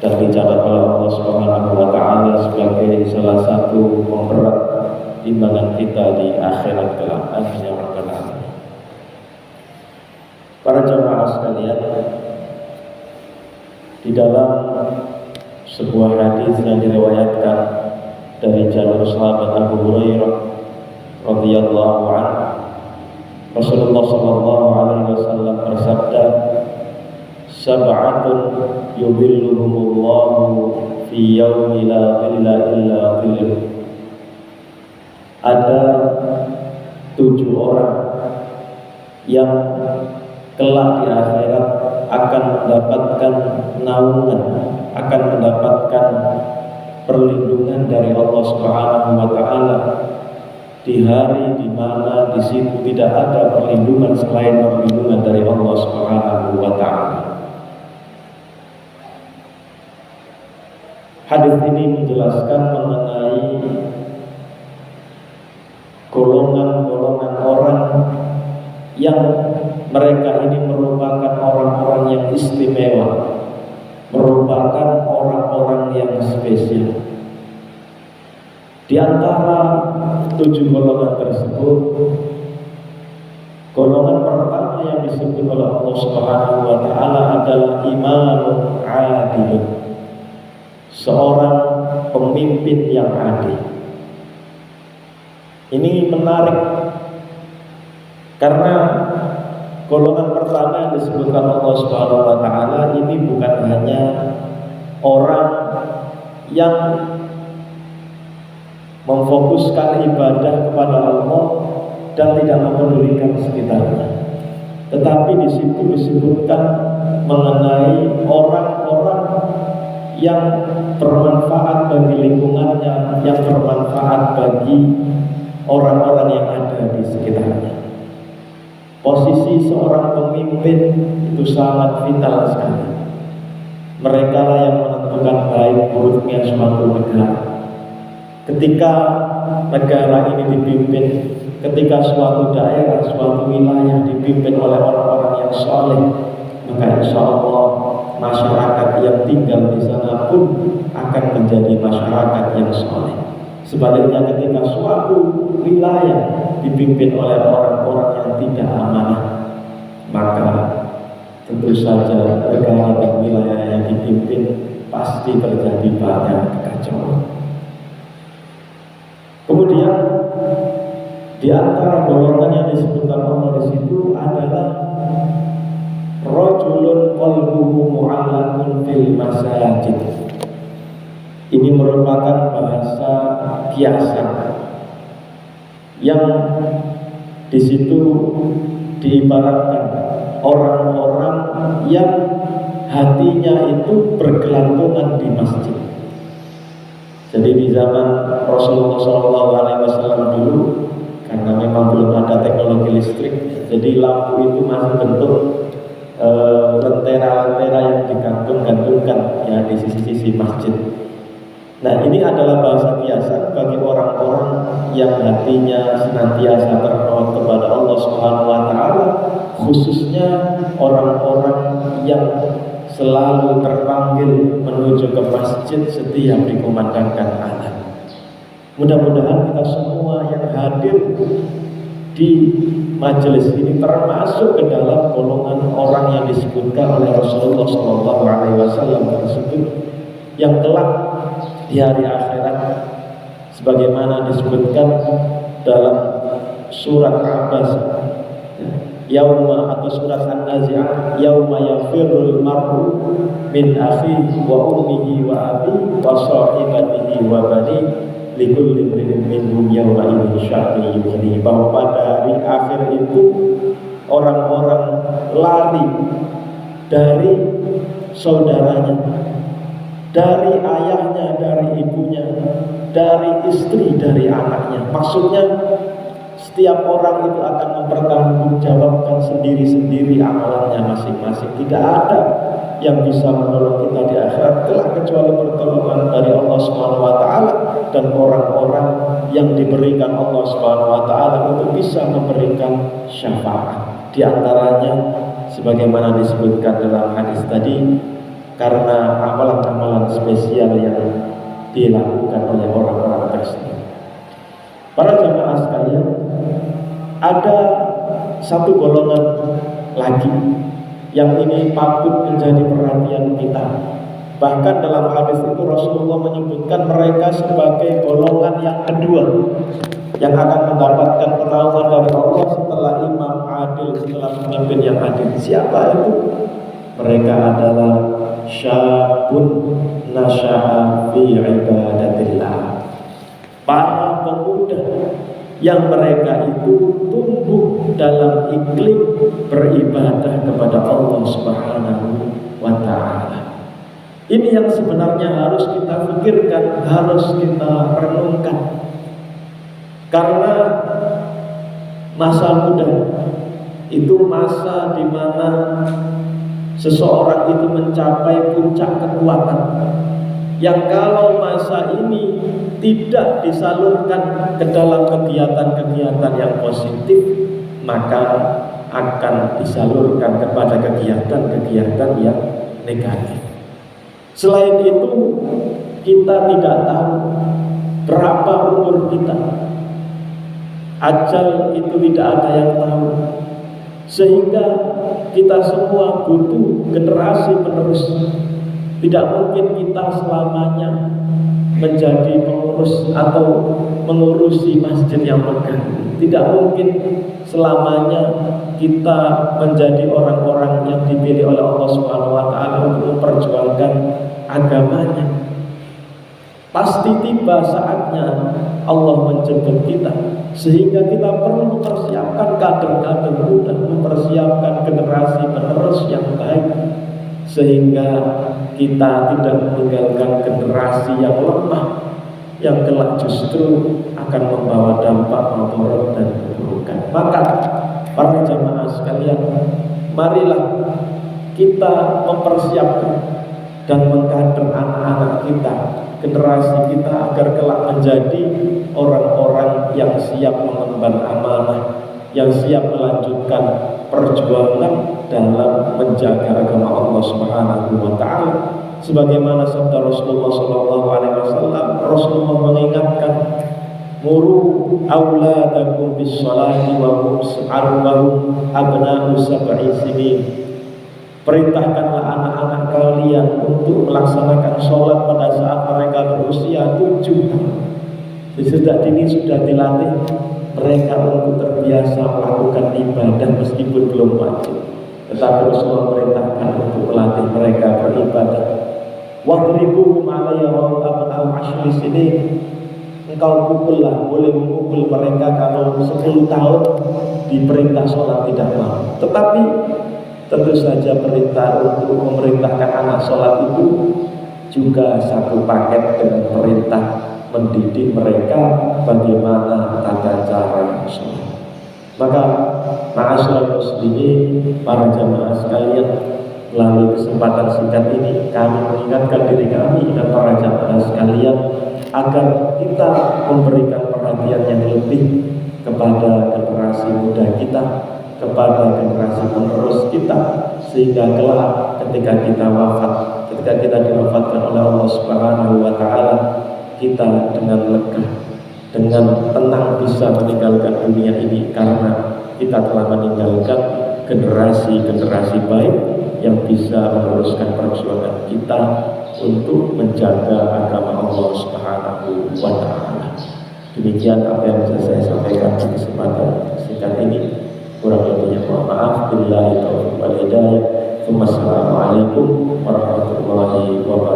dan dicatat oleh Allah Subhanahu wa taala sebagai salah satu pemberat timbangan kita di akhirat kelak. Amin ya rabbal alamin. Para jamaah sekalian, di dalam sebuah hadis yang diriwayatkan dari jalur sahabat Abu Hurairah radhiyallahu anhu, Rasulullah sallallahu alaihi wasallam bersabda, "Sab'atun yudhilluhumullahu fi yaumi la dhilla illa dhilluh." Ada 7 orang yang kelak di akhirat akan mendapatkan naungan, akan mendapatkan perlindungan dari Allah Subhanahu wa taala di hari di mana di situ tidak ada perlindungan selain perlindungan dari Allah Subhanahu wa taala. Hadis ini menjelaskan mengenai golongan-golongan orang yang mereka ini merupakan orang-orang yang istimewa, merupakan orang-orang yang spesial. Di antara 7 golongan tersebut, golongan pertama yang disebut oleh Allah Subhanahu wa taala adalah imamun adil, seorang pemimpin yang adil. Ini menarik karena golongan pertama yang disebutkan Allah Subhanahu wa taala ini bukan hanya orang yang memfokuskan ibadah kepada Allah dan tidak mempedulikan sekitarnya, tetapi di situ disebutkan mengenai orang-orang yang bermanfaat bagi lingkungannya, yang bermanfaat bagi orang-orang yang ada di sekitarnya. Posisi seorang pemimpin itu sangat vital sekali. Mereka lah yang menentukan baik buruknya suatu negara. Ketika negara ini dipimpin, ketika suatu daerah, suatu wilayah dipimpin oleh orang-orang yang saleh, maka insya Allah masyarakat yang tinggal di sana pun akan menjadi masyarakat yang saleh. Sebaliknya ketika suatu wilayah dipimpin oleh orang-orang yang tidak amanah, maka tentu saja negara dan wilayah yang dipimpin pasti terjadi banyak kekacauan. Kemudian di antara golongan yang disebutkan Allah di situ adalah rajulun qalbuhu mu'allaqun fil masajid. Ini merupakan bahasa kiasan yang di situ diibaratkan orang-orang yang hatinya itu bergelantungan di masjid. Jadi di zaman Rasulullah SAW dulu, karena memang belum ada teknologi listrik, jadi lampu itu masih bentuk lentera-lentera yang digantung-gantungkan ya di sisi-sisi masjid. Nah, ini adalah bahasa kiasan bagi orang-orang yang hatinya senantiasa terpaut kepada Allah Subhanahu wa taala, khususnya orang-orang yang selalu terpanggil menuju ke masjid setiap dikumandangkan azan. Mudah-mudahan kita semua yang hadir di majelis ini termasuk ke dalam golongan orang yang disebutkan oleh Rasulullah SAW tersebut, yang kelak di hari akhirat sebagaimana disebutkan dalam surat Abbas, yauma atau surat An-Nazi'ah, yauma yafirrul mar'u min akhihi wa ummihi wa abihi wa sahibatihi wa banihi likulli imrin minhum yawma idzin sya'nun yughnihi, bahwa pada hari akhir itu orang-orang lari dari saudaranya, dari ayahnya, dari ibunya, dari istri, dari anaknya. Maksudnya setiap orang itu akan mempertanggungjawabkan sendiri-sendiri amalannya masing-masing. Tidak ada yang bisa menolong kita di akhirat kelak kecuali pertolongan dari Allah Subhanahu wa taala dan orang-orang yang diberikan Allah Subhanahu wa taala untuk bisa memberikan syafaat. Di antaranya sebagaimana disebutkan dalam hadis tadi, karena amalan-amalan spesial yang dilakukan oleh orang-orang tersebut. Para jamaah sekalian, ada satu golongan lagi yang ini patut menjadi perhatian kita. Bahkan dalam hadis itu Rasulullah menyebutkan mereka sebagai golongan yang kedua yang akan mendapatkan pertolongan dari Allah setelah imam adil, setelah pemimpin yang adil. Siapa itu? Mereka adalah syabun nasya'a fi ibadatillah, para pemuda yang mereka itu tumbuh dalam iklim beribadah kepada Allah Subhanahu wa ta'ala. Ini yang sebenarnya harus kita pikirkan, harus kita renungkan. Karena masa muda itu masa di mana seseorang itu mencapai puncak kekuatan, yang kalau masa ini tidak disalurkan ke dalam kegiatan-kegiatan yang positif, maka akan disalurkan kepada kegiatan-kegiatan yang negatif. Selain itu, kita tidak tahu berapa umur kita. Ajal itu tidak ada yang tahu. Sehingga kita semua butuh generasi penerus. Tidak mungkin kita selamanya menjadi pengurus atau mengurusi masjid yang megah. Tidak mungkin selamanya kita menjadi orang-orang yang dipilih oleh Allah Subhanahu wa ta'ala untuk memperjuangkan agamanya. Pasti tiba saatnya Allah menjemput kita, sehingga kita perlu mempersiapkan kader-kader muda, mempersiapkan generasi penerus yang baik, sehingga kita tidak meninggalkan generasi yang lemah, yang kelak justru akan membawa dampak mudarat dan keburukan. Maka para jamaah sekalian, marilah kita mempersiapkan dan mengkader anak-anak kita, generasi kita, agar kelak menjadi orang-orang yang siap mengemban amanah, yang siap melanjutkan perjuangan dalam menjaga agama Allah Subhanahu wa ta'ala. Sebagaimana sabda Rasulullah SAW, Rasulullah mengingatkan, muru auladakum bis salati wa hum abna'u sab'i sinin. Perintahkanlah anak-anak kalian untuk melaksanakan sholat pada saat mereka berusia 7 tahun. Sejak dini sudah dilatih mereka untuk terbiasa melakukan ibadah meskipun belum wajib. Tetapi Rasulullah perintahkan untuk melatih mereka beribadah. Wadribuhum 'alaiha wa abna'u 'ashri sinin. Engkau pukullah, boleh memukul mereka kalau 10 tahun diperintah sholat tidak mau. Tetapi tentu saja perintah untuk memerintahkan anak sholat itu juga satu paket dengan perintah mendidik mereka bagaimana tata cara sholat. Maka ma'asyiral muslimin, para jamaah sekalian, melalui kesempatan singkat ini kami mengingatkan diri kami dan para jamaah sekalian agar kita memberikan perhatian yang lebih kepada generasi muda kita, kepada generasi penerus kita, sehingga kelak ketika kita wafat, ketika kita diwafatkan oleh Allah Subhanahu wa ta'ala, kita dengan lega, dengan tenang bisa meninggalkan dunia ini, karena kita telah meninggalkan generasi-generasi baik yang bisa meneruskan perjuangan kita untuk menjaga agama Allah Subhanahu wa ta'ala. Demikian apa yang bisa saya sampaikan di kesempatan singkat ini. Kurang lebihnya mohon maaf. Billahi taufiq wal hidayah. Wassalamualaikum warahmatullahi wabarakatuh.